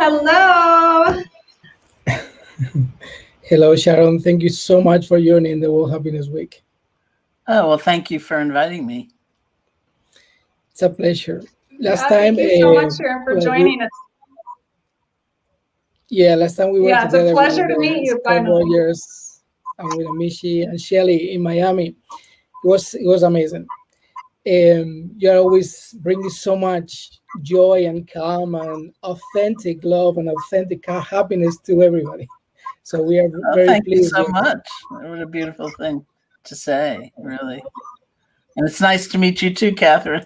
Hello. Hello, Sharon. Thank you so much for joining the World Happiness Week. Oh, well, thank you for inviting me. It's a pleasure. Last time, thank you so much, Sharon, for joining us. Last time we were together. It's a pleasure to meet you, finally. Rogers and with Amishi and Shelly in Miami. It was amazing. You're always bringing so much joy and calm and authentic love and authentic happiness to everybody. So we are very pleased. Thank you so much. What a beautiful thing to say, really. And it's nice to meet you too, Catherine.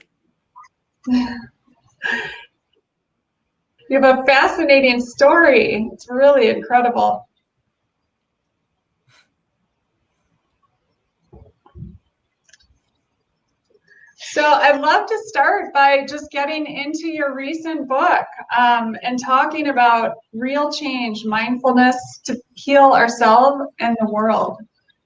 You have a fascinating story. It's really incredible. So I'd love to start by just getting into your recent book and talking about real change, mindfulness to heal ourselves and the world.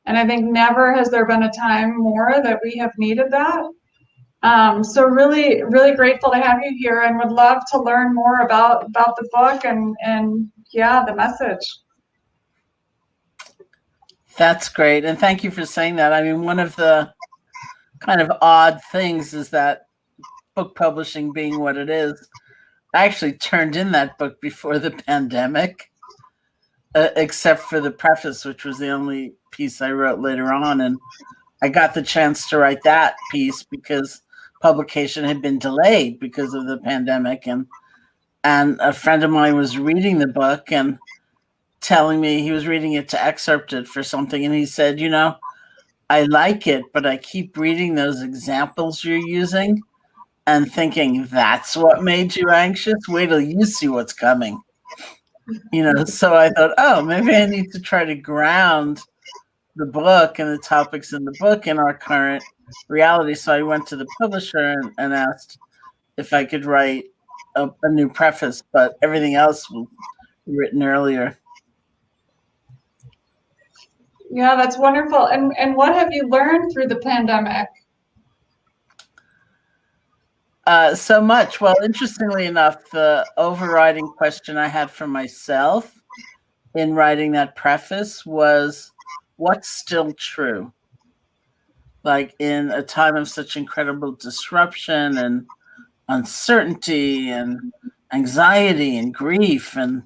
And I think never has there been a time more that we have needed that. So really, really grateful to have you here and would love to learn more about the book and the message. That's great. And thank you for saying that. I mean, one of the kind of odd things is that book publishing being what it is, I actually turned in that book before the pandemic, except for the preface, which was the only piece I wrote later on. And I got the chance to write that piece because publication had been delayed because of the pandemic. And a friend of mine was reading the book and telling me he was reading it to excerpt it for something. And he said, you know, I like it, but I keep reading those examples you're using and thinking that's what made you anxious. Wait till you see what's coming. You know, so I thought, oh, maybe I need to try to ground the book and the topics in the book in our current reality. So I went to the publisher and asked if I could write a new preface, but everything else was written earlier. Yeah, that's wonderful. And what have you learned through the pandemic? So much. Well, interestingly enough, the overriding question I had for myself in writing that preface was, what's still true? Like in a time of such incredible disruption and uncertainty and anxiety and grief and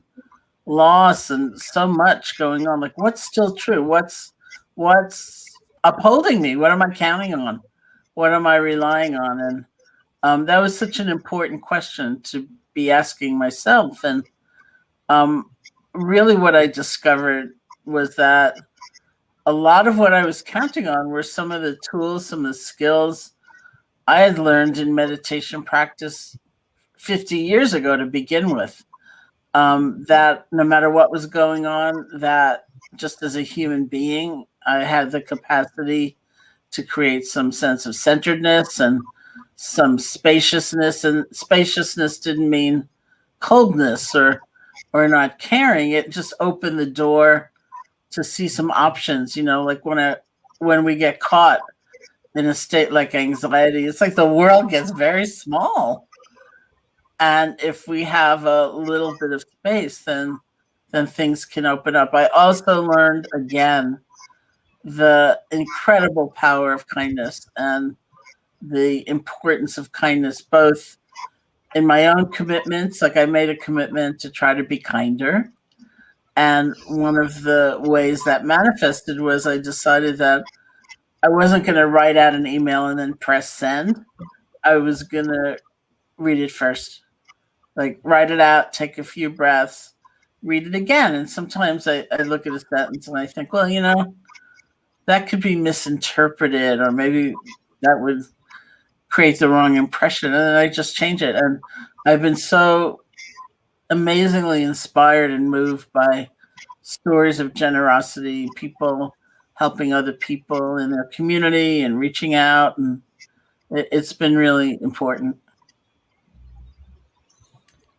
loss and so much going on, like what's still true? What's upholding me? What am I counting on? What am I relying on? And that was such an important question to be asking myself. And really what I discovered was that a lot of what I was counting on were some of the tools, some of the skills I had learned in meditation practice 50 years ago to begin with. That no matter what was going on, that just as a human being, I had the capacity to create some sense of centeredness and some spaciousness. And spaciousness didn't mean coldness or not caring. It just opened the door to see some options, you know, like when we get caught in a state like anxiety, it's like the world gets very small. And if we have a little bit of space, then things can open up. I also learned again the incredible power of kindness and the importance of kindness, both in my own commitments, like I made a commitment to try to be kinder. And one of the ways that manifested was I decided that I wasn't going to write out an email and then press send. I was going to read it first. Like write it out, take a few breaths, read it again. And sometimes I look at a sentence and I think, well, you know, that could be misinterpreted or maybe that would create the wrong impression. And then I just change it. And I've been so amazingly inspired and moved by stories of generosity, people helping other people in their community and reaching out. And it's been really important.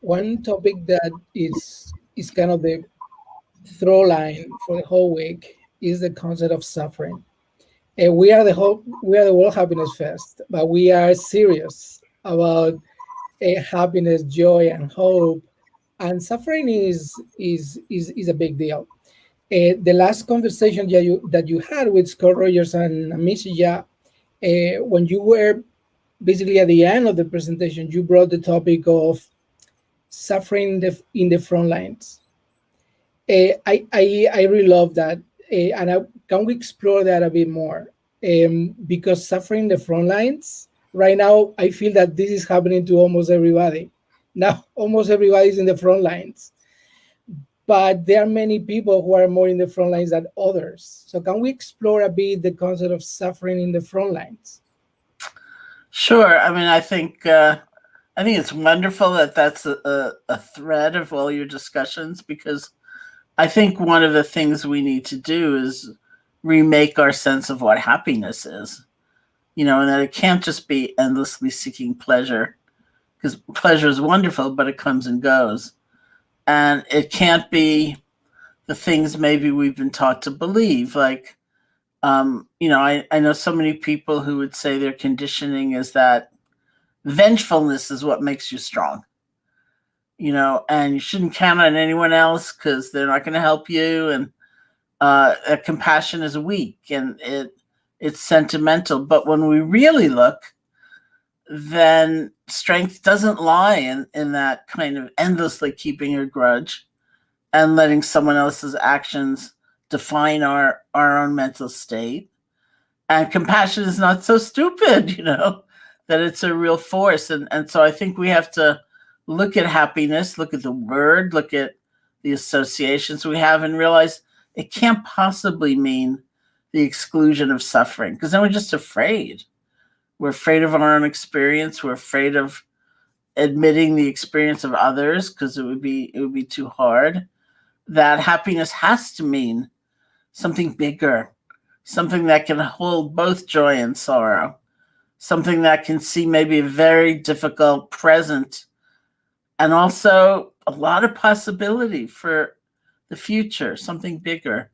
One topic that is kind of the throw line for the whole week is the concept of suffering. And we are the World Happiness Fest, but we are serious about happiness, joy, and hope And suffering is a big deal. The last conversation that you had with Scott Rogers and Amicia, when you were basically at the end of the presentation, you brought the topic of suffering in the front lines. I really love that, can we explore that a bit more? Because suffering in the front lines right now, I feel that this is happening to almost everybody. Now, almost everybody's in the front lines, but there are many people who are more in the front lines than others. So can we explore a bit the concept of suffering in the front lines? Sure. I mean, I think it's wonderful that that's a thread of all your discussions, because I think one of the things we need to do is remake our sense of what happiness is, and that it can't just be endlessly seeking pleasure, because pleasure is wonderful, but it comes and goes. And it can't be the things maybe we've been taught to believe. Like, I know so many people who would say their conditioning is that vengefulness is what makes you strong, and you shouldn't count on anyone else because they're not going to help you. And compassion is weak and it's sentimental. But when we really look, then strength doesn't lie in that kind of endlessly keeping a grudge and letting someone else's actions define our own mental state. And compassion is not so stupid, that it's a real force. And so I think we have to look at happiness, look at the word, look at the associations we have, and realize it can't possibly mean the exclusion of suffering, because then we're just afraid. We're afraid of our own experience. We're afraid of admitting the experience of others because it would be too hard. That happiness has to mean something bigger, something that can hold both joy and sorrow, something that can see maybe a very difficult present and also a lot of possibility for the future, something bigger.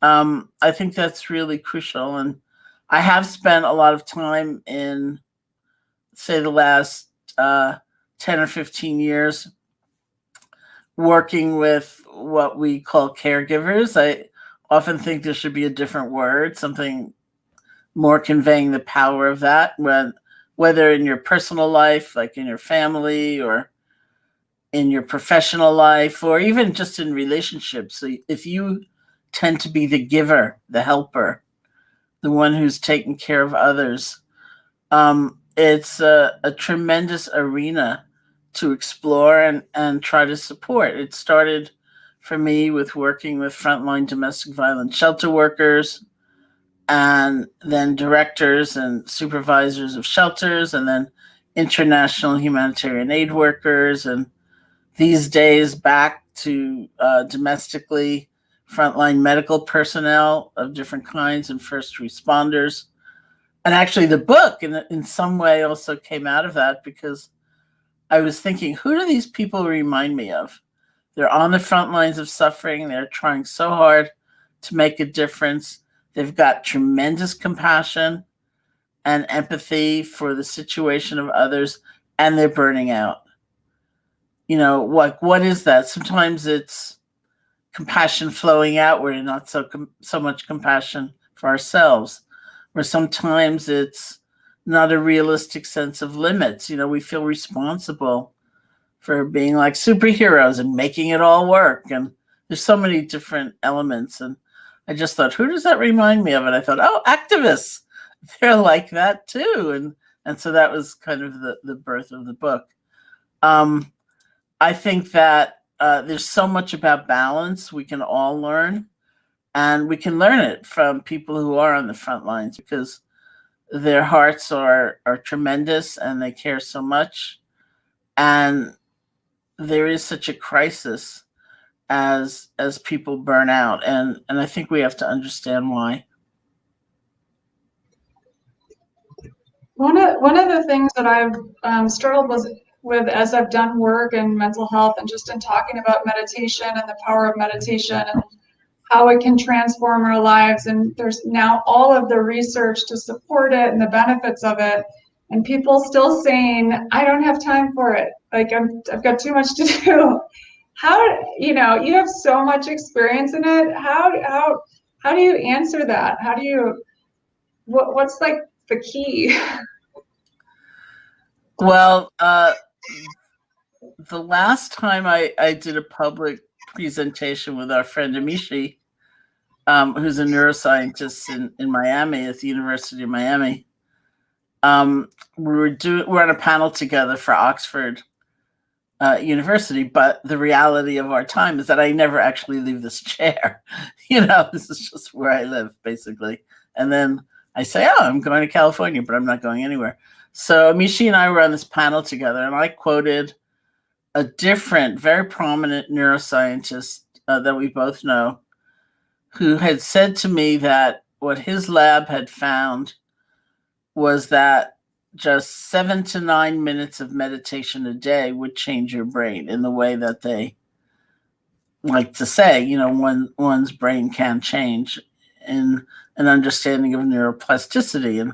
I think that's really crucial. And I have spent a lot of time in, say, the last 10 or 15 years working with what we call caregivers. I often think there should be a different word, something more conveying the power of that, whether in your personal life, like in your family, or in your professional life, or even just in relationships. So if you tend to be the giver, the helper, the one who's taking care of others, it's a tremendous arena to explore and try to support. It started for me with working with frontline domestic violence shelter workers, and then directors and supervisors of shelters, and then international humanitarian aid workers, and these days back to domestically frontline medical personnel of different kinds and first responders. And actually the book in some way also came out of that, because I was thinking, who do these people remind me of? They're on the front lines of suffering. They're trying so hard to make a difference. They've got tremendous compassion and empathy for the situation of others, and they're burning out. What is that? Sometimes it's compassion flowing outward and not so much compassion for ourselves. Or sometimes it's not a realistic sense of limits. We feel responsible for being like superheroes and making it all work. And there's so many different elements. And I just thought, who does that remind me of? And I thought, oh, activists. They're like that too. And so that was kind of the birth of the book. I think that there's so much about balance we can all learn, and we can learn it from people who are on the front lines, because their hearts are tremendous and they care so much. And there is such a crisis as people burn out. And I think we have to understand why. One of the things that I've struggled with as I've done work in mental health and just in talking about meditation and the power of meditation and how it can transform our lives, and there's now all of the research to support it and the benefits of it, and people still saying, I don't have time for it. Like I've got too much to do. How, you have so much experience in it. How do you answer that? How do you, what's like the key? Well, the last time I did a public presentation with our friend Amishi, who's a neuroscientist in Miami at the University of Miami, we're on a panel together for Oxford University, but the reality of our time is that I never actually leave this chair. This is just where I live, basically. And then I say, oh, I'm going to California, but I'm not going anywhere. So Amishi and I were on this panel together, and I quoted a different, very prominent neuroscientist that we both know, who had said to me that what his lab had found was that just 7 to 9 minutes of meditation a day would change your brain in the way that they like to say, one's brain can change in an understanding of neuroplasticity and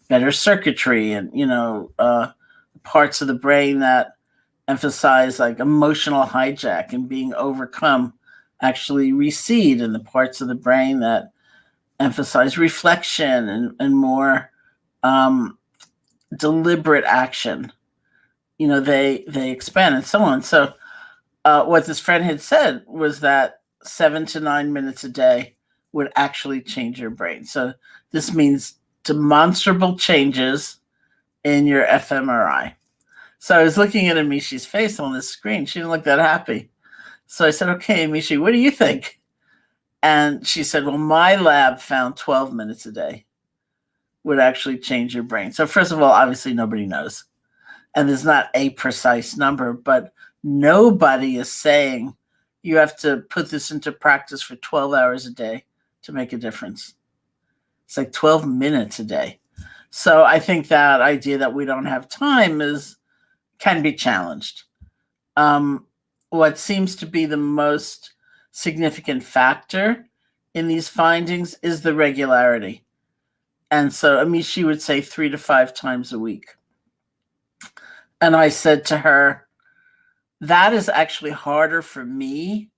better circuitry and, parts of the brain that emphasize like emotional hijack and being overcome actually recede, and the parts of the brain that emphasize reflection and more deliberate action, they expand and so on. So what this friend had said was that 7 to 9 minutes a day would actually change your brain. So this means demonstrable changes in your fMRI. So I was looking at Amishi's face on the screen. She didn't look that happy. So I said, okay, Amishi, what do you think? And she said, well, my lab found 12 minutes a day would actually change your brain. So first of all, obviously nobody knows. And there's not a precise number, but nobody is saying you have to put this into practice for 12 hours a day to make a difference. It's like 12 minutes a day. So I think that idea that we don't have time can be challenged. What seems to be the most significant factor in these findings is the regularity. And so Amishi would say 3 to 5 times a week. And I said to her, that is actually harder for me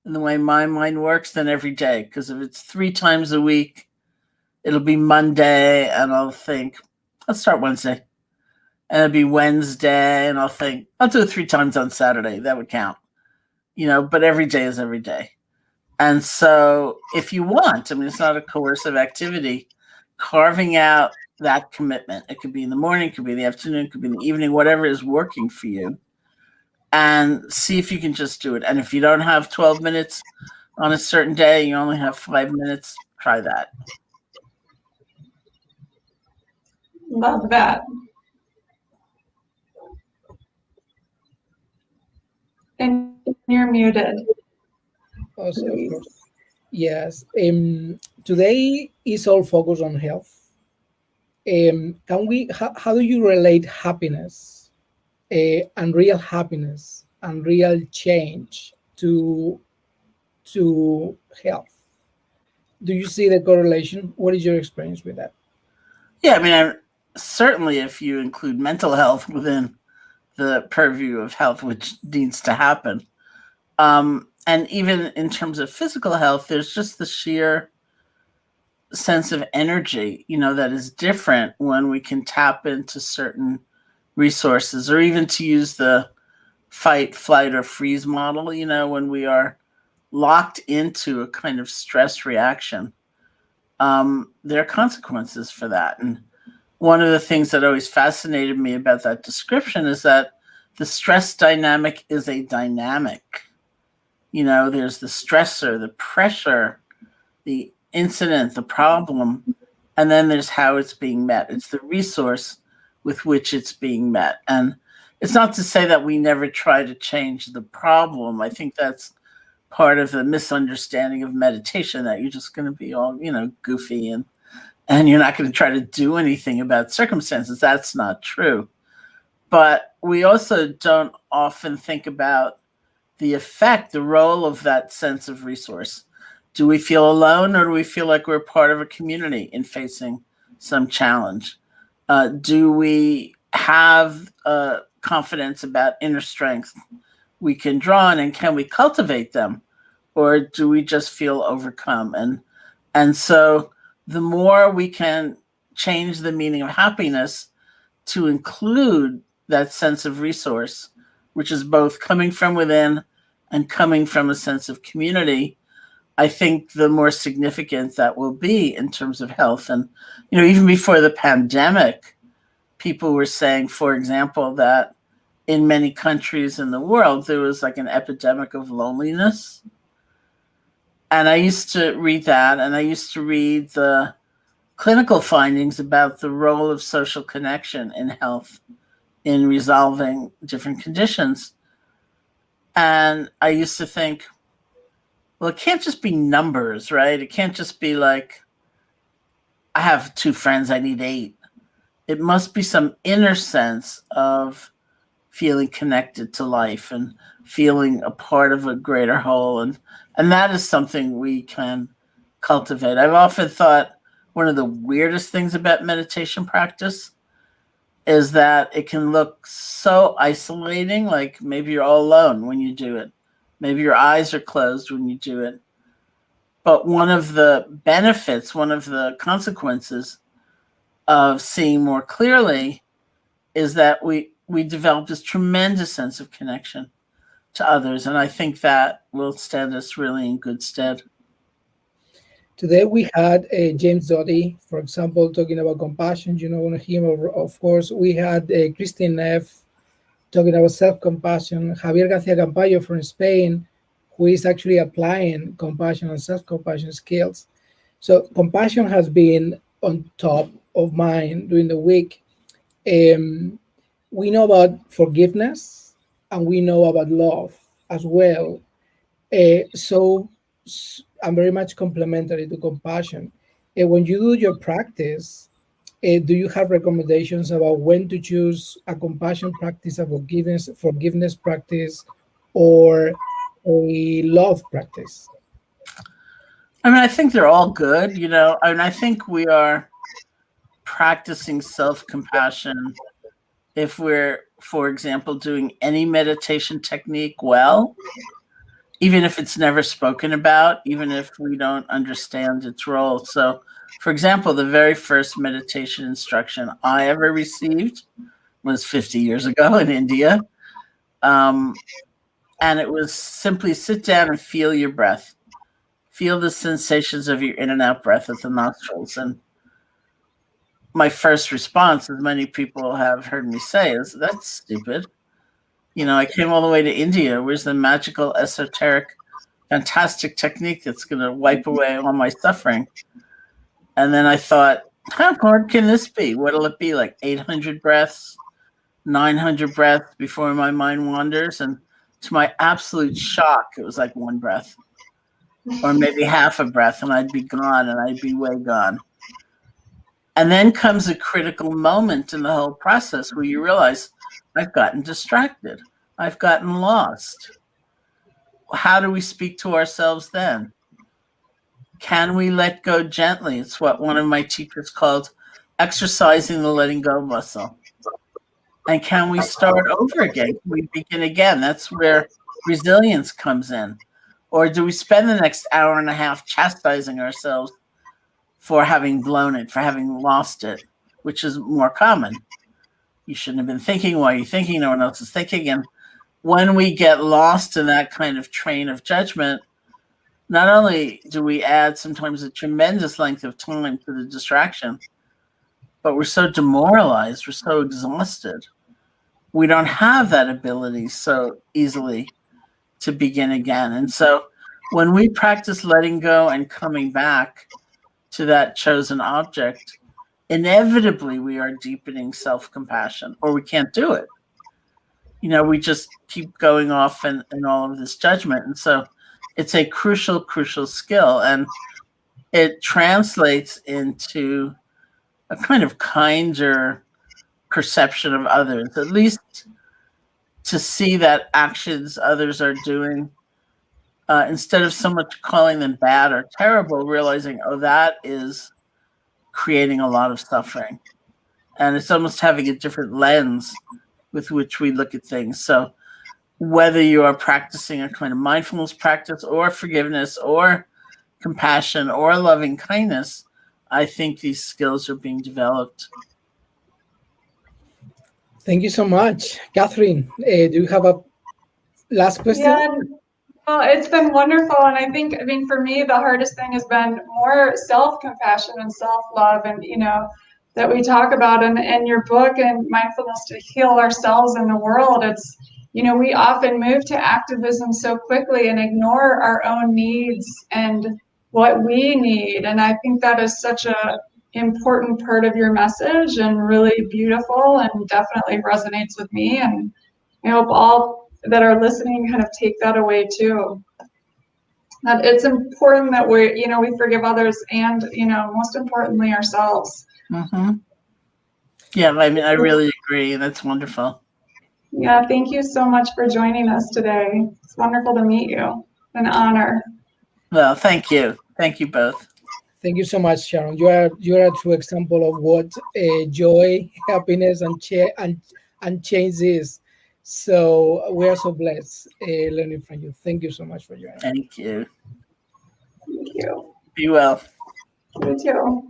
in the way my mind works than every day. Because if it's 3 times a week, it'll be Monday and I'll think, let's start Wednesday. And it'll be Wednesday and I'll think, I'll do it 3 times on Saturday. That would count. But every day is every day. And so if you want, it's not a coercive activity, carving out that commitment. It could be in the morning, it could be in the afternoon, it could be in the evening, whatever is working for you. And see if you can just do it. And if you don't have 12 minutes on a certain day, you only have 5 minutes, try that. Love that. And you're muted. Also, of course. Yes. Today is all focused on health. How do you relate happiness and real happiness and real change to health? Do you see the correlation? What is your experience with that? Yeah, certainly if you include mental health within the purview of health, which needs to happen. And even in terms of physical health, there's just the sheer sense of energy, that is different when we can tap into certain resources, or even to use the fight, flight, or freeze model, when we are locked into a kind of stress reaction. There are consequences for that. And one of the things that always fascinated me about that description is that the stress dynamic is a dynamic. There's the stressor, the pressure, the incident, the problem, and then there's how it's being met. It's the resource with which it's being met. And it's not to say that we never try to change the problem. I think that's part of the misunderstanding of meditation, that you're just going to be all, goofy and you're not going to try to do anything about circumstances. That's not true. But we also don't often think about the effect, the role of that sense of resource. Do we feel alone, or do we feel like we're part of a community in facing some challenge? Do we have confidence about inner strength we can draw on, and can we cultivate them, or do we just feel overcome? And so the more we can change the meaning of happiness to include that sense of resource, which is both coming from within and coming from a sense of community, I think the more significant that will be in terms of health. And, even before the pandemic, people were saying, for example, that in many countries in the world, there was like an epidemic of loneliness. And I used to read that, and I used to read the clinical findings about the role of social connection in health in resolving different conditions. And I used to think, well, it can't just be numbers, right? It can't just be like, I have 2 friends, I need 8. It must be some inner sense of feeling connected to life and feeling a part of a greater whole. And that is something we can cultivate. I've often thought one of the weirdest things about meditation practice is that it can look so isolating, like maybe you're all alone when you do it. Maybe your eyes are closed when you do it. But one of the benefits, one of the consequences of seeing more clearly is that we develop this tremendous sense of connection to others. And I think that will stand us really in good stead. Today we had James Doty, for example, talking about compassion. Him, of course. We had Christine Neff talking about self-compassion. Javier Garcia Campayo from Spain, who is actually applying compassion and self-compassion skills. So compassion has been on top of mind during the week. We know about forgiveness, and we know about love as well. So I'm very much complementary to compassion. When you do your practice, do you have recommendations about when to choose a compassion practice, a forgiveness practice, or a love practice? I think they're all good, I think we are practicing self-compassion if we're, for example, doing any meditation technique well, even if it's never spoken about, even if we don't understand its role. So, for example, the very first meditation instruction I ever received was 50 years ago in India. And it was simply sit down and feel your breath. Feel the sensations of your in and out breath at the nostrils. And my first response, as many people have heard me say, is that's stupid. I came all the way to India. Where's the magical, esoteric, fantastic technique that's going to wipe away all my suffering? And then I thought, how hard can this be? What'll it be, like 800 breaths, 900 breaths before my mind wanders? And to my absolute shock, it was like 1 breath or maybe half a breath, and I'd be gone, and I'd be way gone. And then comes a critical moment in the whole process where you realize, I've gotten distracted. I've gotten lost. How do we speak to ourselves then? Can we let go gently? It's what one of my teachers called exercising the letting go muscle. And can we start over again? Can we begin again? That's where resilience comes in. Or do we spend the next hour and a half chastising ourselves for having blown it, for having lost it, which is more common? You shouldn't have been thinking. Why are you thinking? No one else is thinking. And when we get lost in that kind of train of judgment, not only do we add sometimes a tremendous length of time to the distraction, but we're so demoralized, we're so exhausted. We don't have that ability so easily to begin again. And so when we practice letting go and coming back to that chosen object, inevitably we are deepening self-compassion, or we can't do it. We just keep going off in all of this judgment. And so it's a crucial, crucial skill. And it translates into a kind of kinder perception of others, at least to see that actions others are doing, instead of so much calling them bad or terrible, realizing, oh, that is creating a lot of suffering. and it's almost having a different lens with which we look at things. So whether you are practicing a kind of mindfulness practice or forgiveness or compassion or loving kindness, I think these skills are being developed. Thank you so much. Catherine, do you have a last question? Yeah, well, it's been wonderful. And I mean, for me, the hardest thing has been more self-compassion and self-love, and, that we talk about in your book and Mindfulness to Heal Ourselves and the World. It's, we often move to activism so quickly and ignore our own needs and what we need. And I think that is such a important part of your message and really beautiful and definitely resonates with me. And I hope all that are listening kind of take that away too. That it's important that we forgive others and, most importantly, ourselves. Mm-hmm. Yeah, I mean, I really agree. That's wonderful. Yeah, thank you so much for joining us today. It's wonderful to meet you. An honor. Well, thank you. Thank you both. Thank you so much, Sharon. You are a true example of what joy, happiness, and change is. So we are so blessed learning from you. Thank you so much for joining. Thank you. Thank you. Be well. You too.